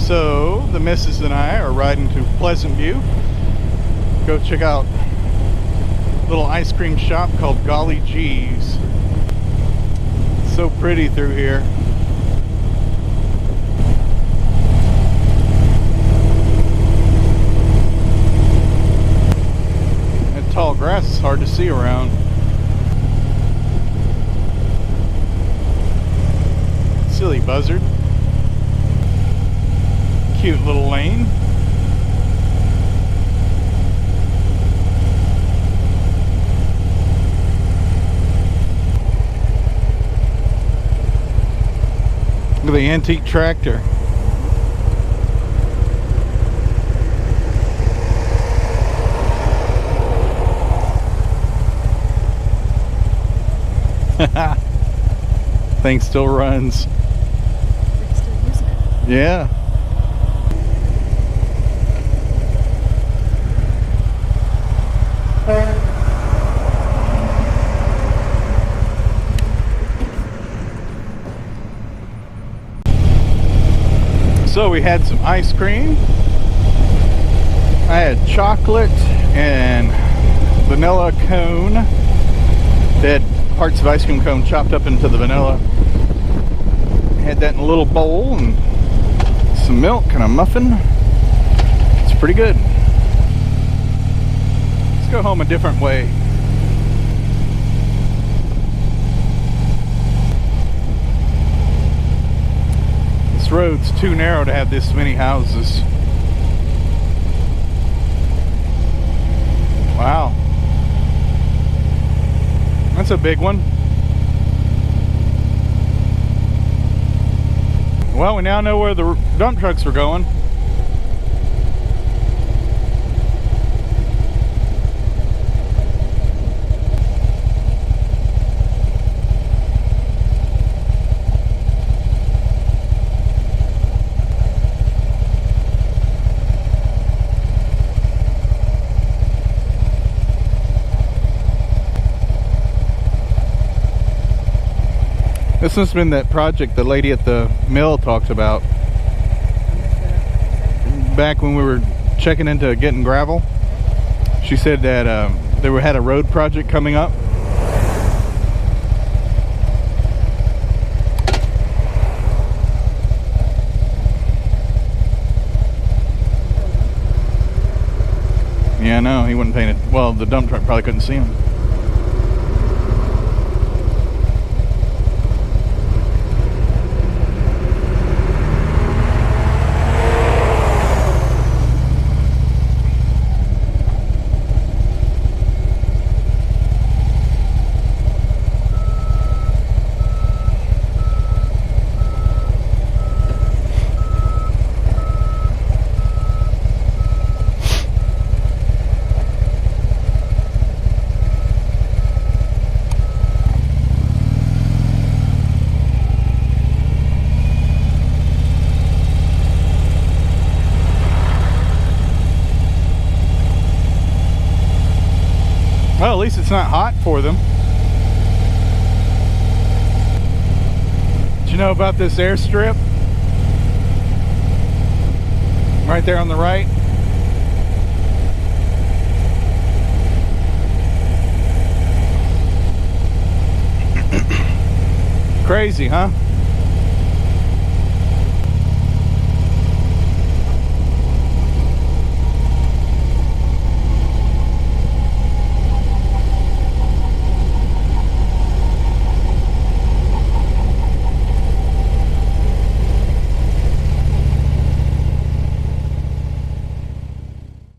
So the missus and I are riding to Pleasant View. Go check out a little ice cream shop called Golly G's. So pretty through here. That tall grass is hard to see around. Silly buzzard. Cute little lane. Look at the antique tractor. Thing still runs. We're still using it. Yeah. So we had some ice cream. I had chocolate and vanilla cone. They had parts of ice cream cone chopped up into the vanilla. Had that in a little bowl and some milk and a muffin. It's pretty good. Let's go home a different way. This road's too narrow to have this many houses. Wow. That's a big one. Well, we now know where the dump trucks were going. This must have been that project the lady at the mill talked about. Back when we were checking into getting gravel, she said that they had a road project coming up. Yeah, no, he wasn't paying it. Well, the dump truck probably couldn't see him. Well, at least it's not hot for them. Did you know about this airstrip? Right there on the right. Crazy, huh?